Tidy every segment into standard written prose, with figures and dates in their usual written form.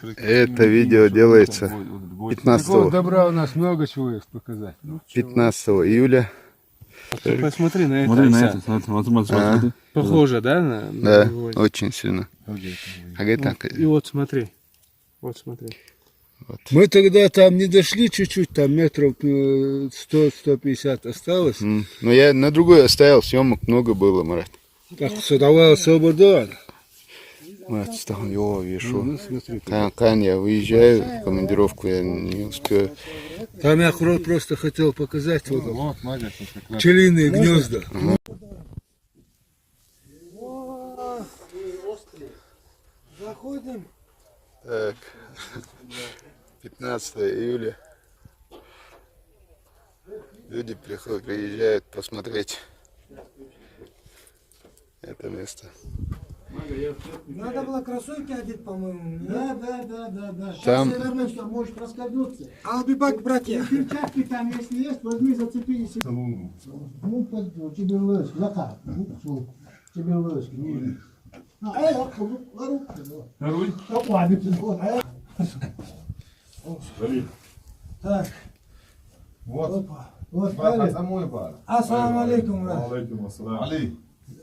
Это видео делается 15, добра у нас много чего есть показать. 15 июля. Посмотри на это. Смотри на Оксан. это, смотри. Похоже, да? На Да, гвоздь? очень сильно. И вот смотри. Вот смотри. Мы тогда там не дошли чуть-чуть, там метров 100-150 осталось. Но я на другой оставил, съемок много было, Марат. Так судовая свобода. Марат, Стахан, его вешу. Ну, смотри. Кан, я выезжаю в командировку, я не успею. Там я просто хотел показать вот пчелиные гнезда. Заходим. Так, 15 июля. Люди приезжают посмотреть это место. Надо было кроссовки одеть, по-моему. Да. Там- Сейчас я вернусь, там может раскользнуться. Албибак, братья. Перчатки там, если есть, возьми, зацепи и себе. Ну, тебе лыжки, закат. Тебе лыжки. Так. Вот. Вот, Это мой бар. Ассаламу алейкум, брат. Алейкум ассалам. Али.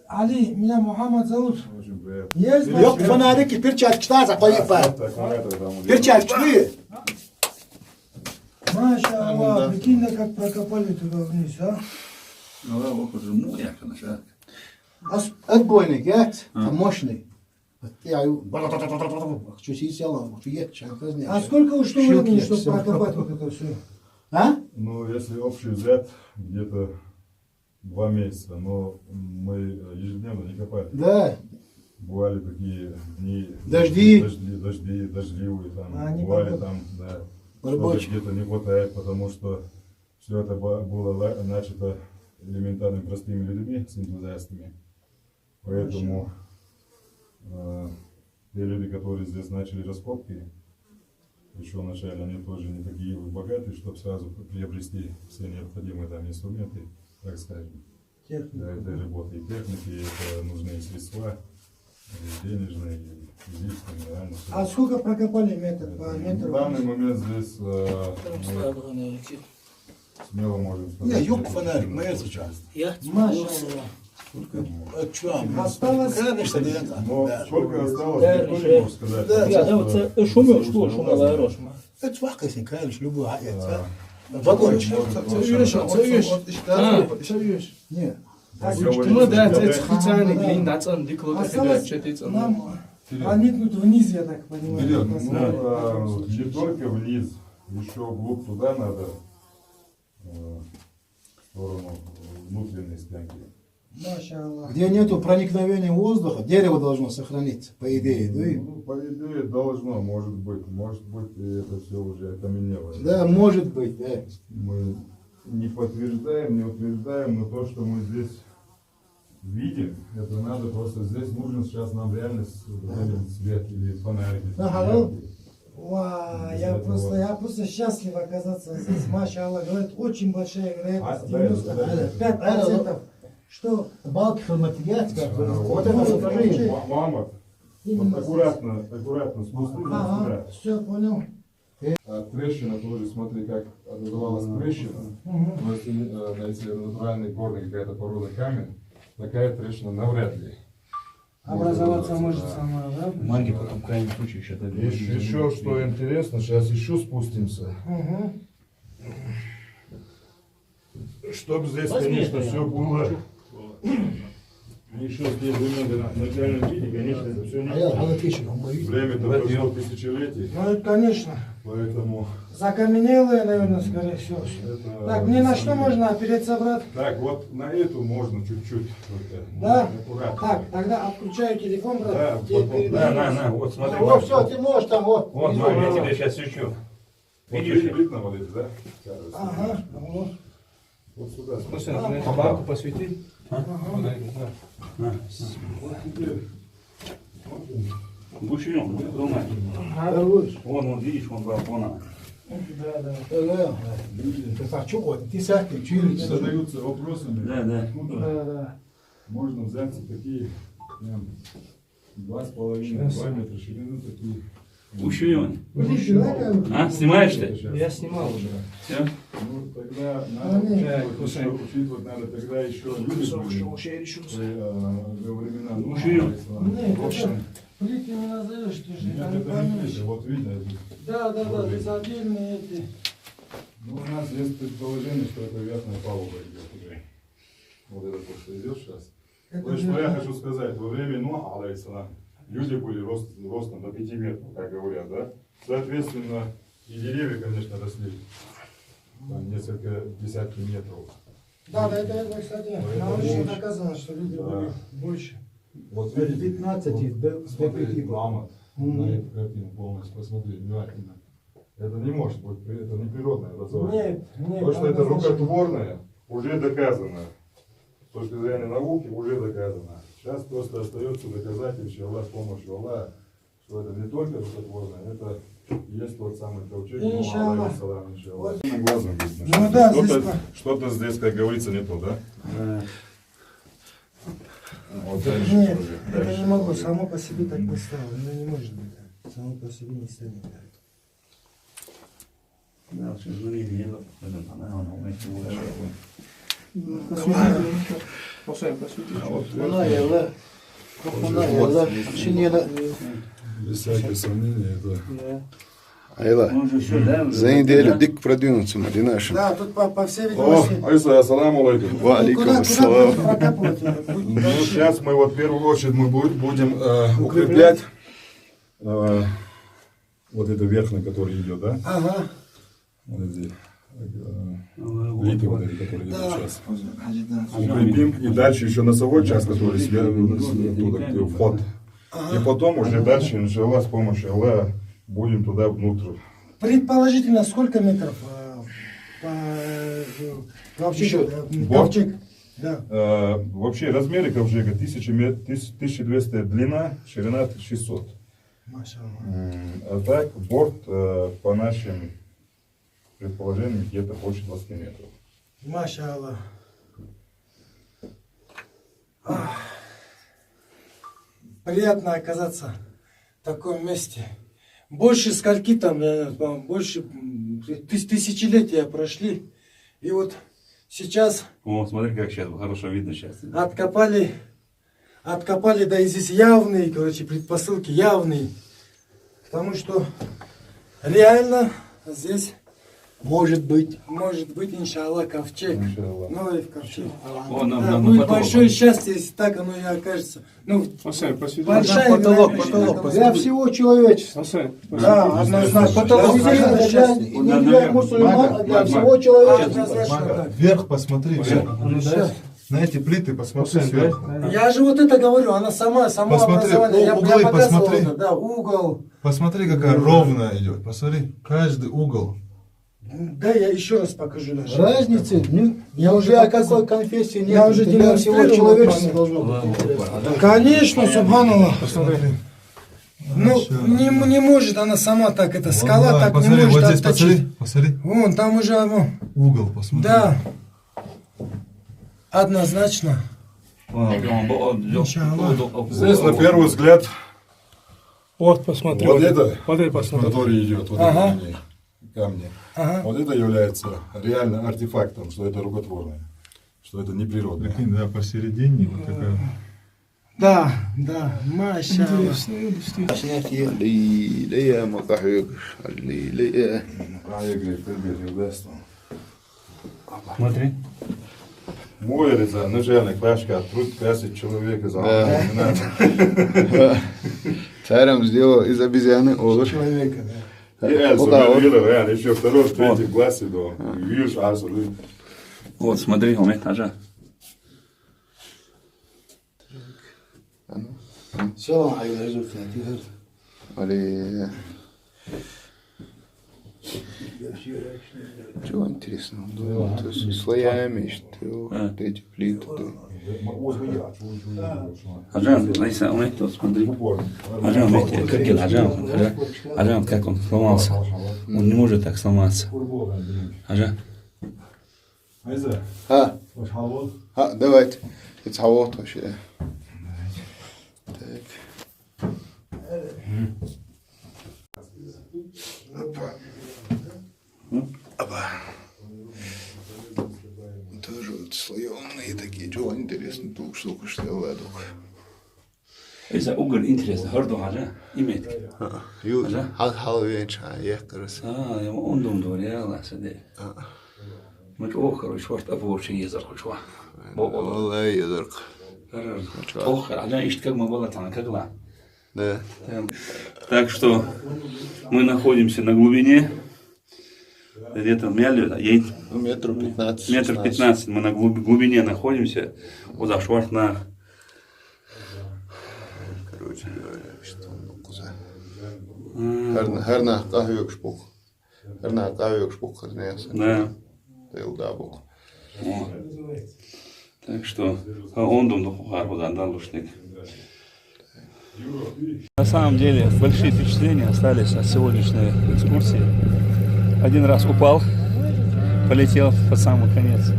Али, меня Мухаммад зовут. Очень приятно. Есть Yok fanariki перчатки таза поехали. Так, на это там уже. Перчатки вы. Маша Аллах, прикинь, да как прокопали туда вниз, а? Ну да, вот уже моя, конечно. Отбойник, я мощный. Я чуть села, чуть А сколько уж времени, чтобы прокопать вот это все? А? Ну, если общий взять, где-то 2 месяца, но мы ежедневно не копали. Да. Бывали такие дни. Дождливые там. А, не бывали погода. там, да. Рабочий. Что-то где-то не хватает, потому что все это было начато элементарно простыми людьми, с энтузиастами. Поэтому те люди, которые здесь начали раскопки, еще вначале, они тоже не такие богатые, чтобы сразу приобрести все необходимые там инструменты, так скажем, для этой работы. И техники, и это нужные средства, и денежные, и физические, и реально. А сколько прокопали метр по В метру? данный момент здесь мы смело можем сказать. Не, yok фонарик, моя сейчас. Маша Аллах. Осталось... Конечно, да. Но сколько осталось, никто не может сказать. Это вахкасин, конечно, любой аяц. Вагончик. Нет. Ну да, это специальный клин, да, там дико Осталось нам проникнуть вниз, я так понимаю. Ну, не только вниз, еще вглубь туда надо, в сторону внутренней стенки. Маша Аллах. Где нету проникновения воздуха, дерево должно сохраниться, по идее. Ну, по идее, должно, может быть, и это все уже окаменело. Да, может быть, да. Мы не подтверждаем, не утверждаем, но то, что мы здесь видим, это надо просто, здесь нужен сейчас нам реально свет или фонарик. Ага. Ва, я просто счастлив оказаться здесь. Маша Аллах, говорит, очень большая вероятность, да, 95%, что Балки форматируют, вот это Вот покажи. Мама, именно вот аккуратно спустили Ага, сюда. все, понял. А трещина тоже, смотри, как образовалась трещина. Но если натуральный горный какая-то порода камень, такая трещина навряд ли. Образоваться может сама, да? Манги потом в крайнем случае еще Еще что интересно, сейчас еще спустимся. Угу. Чтобы здесь, конечно, все было еще здесь в начальном виде, конечно, это все не время-то прошло тысячелетий, Ну, это, конечно. поэтому Закаменелые, наверное, скорее всего. это... Так, мне на что можно опереться, брат? Так, вот на эту можно чуть-чуть. Да? Аккуратно. Так, тогда отключаю телефон, брат. Да, Тебе вот, передаю. На, вот смотри. Вот все, ты можешь там, вот. Вот, Мам, я тебе сейчас свечу. Вот Видишь? видно вот эти, да? Ага, вот. Вот сюда. Слушай, на эту банку посвети. Вот теперь. Бушинем, думай. Вон, видишь, вон балкона. Да, да. Ты так, что вот, ты сядь, чили. Задаются вопросами. Да, да. Откуда Да, да. можно взяться такие прям 2,5-2 метра ширины такие Ушли он. Плитки, А, снимаешь ты? Я снимал уже. Все? Ну, тогда надо учитывать, надо тогда еще люди были во времена Нуха, в общем, плитки не назовешь, ты же нет, не это не поймешь. видно, вот видно, Да, здесь отдельные эти. ну, у нас есть предположение, что это верхняя палуба идет уже. Вот это то, что идет сейчас. То есть, что я хочу сказать, во время Нуха, алейхиссалам, люди были ростом до 5 метров, как говорят, да? Соответственно, и деревья, конечно, росли там несколько десятки метров. Да, это, кстати, научно доказано, что люди были больше. Вот От видите, 15 до смотри, 5. мама, на эту картину полностью посмотри внимательно. Это не может быть, это не природное образование. Нет, То, что это однозначно. рукотворное, уже доказано. С точки зрения науки уже доказано. Сейчас просто остается доказать, иншаллах, с помощью Аллаха, что это не только рукотворное, это и есть тот самый ковчег. Иншаллах. Иншаллах. Глазом видно, Ну что да, что-то, здесь что-то здесь, как говорится, не то, да? Вот дальше Нет, тоже, это дальше. не могу, само по себе так не стало. Ну не может быть. Само по себе не станет так. Без всяких сомнений, это... Айла, Он же все, да? за неделю дик продвинуться, Мадинашин. Да, тут по всей О, видимости. Айса, ассаламу алейкум. Ва алейкум ассалам. Прокапывать? Ну, сейчас мы вот в первую очередь мы будем укреплять вот это верхнее, которое идет, да? Ага. Вот эти плиты, вот эти, которые идут Да. сейчас. Укрепим, и дальше еще носовой часть, который туда, где вход. И потом уже дальше, иншаллах, с помощью Аллаха, будем туда внутрь. Предположительно, сколько метров вообще ковчег? Да. Вообще размеры ковчега 1200 длина, ширина 600. Машаллах. А так борт по нашим предположениям где-то больше 20 метров. Машаллах. Приятно оказаться в таком месте. Больше скольки там, больше тысячелетия прошли. И вот сейчас О, смотри, как сейчас хорошо видно сейчас. откопали, да и здесь явные, короче, предпосылки явные. Потому что реально здесь может быть, иншаллах, ковчег. Иншаллах. Ну и в ковчег. О, нам, Да, нам будет потолок. большое счастье, если так оно и окажется. Ну, большая потолок, вероятность, потолок, что так оно и Для будет. всего человечества. Да, однозначно. Потолок Для не всех, для, не для мусульман, а для всего человечества. однозначно так. Вверх посмотри, вверх. Всё. На эти плиты посмотри сверху. Я же вот это говорю, она само Посмотри, образование. Я углы показывал посмотри. это, да, угол. Посмотри, какая ровная идет. Посмотри, каждый угол. Да, я еще раз покажу даже. Разницы, ну, Я уже уже о показал. какой конфессии нет. Я уже для всего демонстрировал человечества это. должно быть. Конечно, субханаллах. Посмотри. Ну, не может она сама так, эта скала Вон, так не посмотри, может вот здесь отточить. посмотри. Вон, там уже, Угол посмотри. да. Однозначно. Здесь на первый взгляд Вот, посмотри. вот это, Вот это посмотри. который идет, вот Ага. это линия, камни. Ага. Вот это является реально артефактом, что это рукотворное, что это не природное. Прикинь, да, посередине вот такая. Да, машаллах. Лия макахюк, лия. Смотри. Моется, начальник Пашка, труд красить человека за Да. не надо. Царем сделал из обезьяны олуш. Человека, да. И Эльза, Вот, вот. реально, еще второй, в третьем классе, да. Видишь, Азу, Вот, смотри, Умет, Ажа. Али. Чего интересного? Да, то есть слоями, что вот эти плиты. Да. Ажан, Лайса, Умет, вот смотри. Ажан, Умет, как это, Ажан, как он сломался. Он не может так сломаться. Ажан. Айза, А, ваш халот. давайте. Это вот вообще. Так. штука штеледок. إذا أجر إنترست هردو حاجة إيميتك Ju, hal vienčā iekaras. يا ما أندم دور يا الله سدي ما تأخر وشورت أبوه شيء يزرق شوا Olej, jedurk. تأخر عشان يشتكي ما было там как Да. Так что мы находимся на глубине где-то Метров 15. метр 15 мы на глубине находимся. Вот шварт на Короче говоря, что он куза. Herna kahviyokspuk. Herna kahviyokspuk herneasa. да. Teildabuk. Вот. Так что он думал, что на самом деле большие впечатления остались от сегодняшней экскурсии. Один раз упал, полетел под самый конец,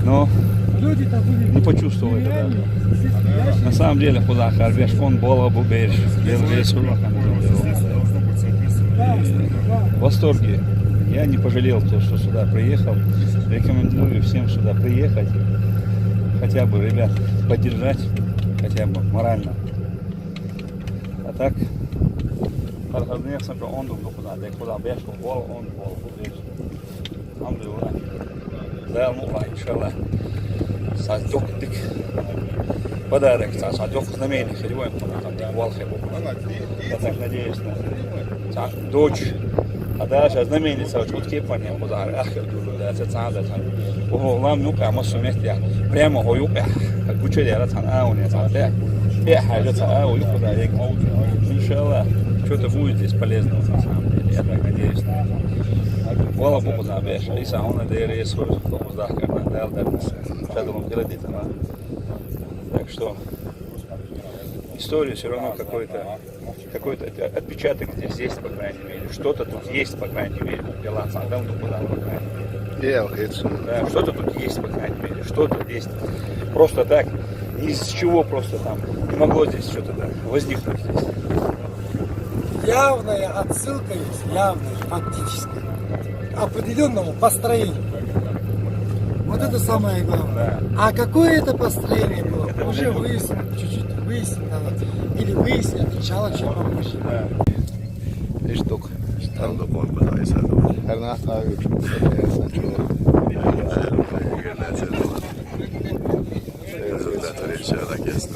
но не почувствовал это даже. На самом деле, куда Харбеш фон Бола Буберж, в восторге. Я не пожалел то, что сюда приехал. Рекомендую всем сюда приехать, хотя бы ребят поддержать, хотя бы морально. А так, Харбеш сам он думал, куда Беш фон Бола, он Буберж. Алхамдулилlah. Да, иншаллах. Садок дик. Подарок, садок знамений, херевой, там Валхе. Я так надеюсь на дочь. А дальше знаменится вот кепание подарок. Ахер дулу, да, это сада там. О, лам нука, мы сумеем прямо гоюка. Как учили, я там ауне, там да. Я хажу там ау, юкуда, я иншаллах. Что-то будет здесь полезного на самом деле. Я так надеюсь на это. Hvala Bogu za Beša i sa ona da je resurs tomu zahkarna da je da шагалом градит она. Так что история все равно какой-то отпечаток здесь есть, по крайней мере. Что-то тут есть, по крайней мере. Дела сандал куда, по крайней мере. Да, что-то тут есть, по крайней мере. Что-то есть. Просто так, ни из чего просто там не могло здесь что-то возникнуть здесь. Явная отсылка есть, явная, фактически, определенному построению. Вот это самое главное. А какое это построение было, уже выяснено, чуть-чуть выяснено, или выяснено, начало чуть попозже. Ești toc. Am de bun pe dai să dau. Herna kahviyokspuk herneasa. Igen, ez rezultatul is jól egész.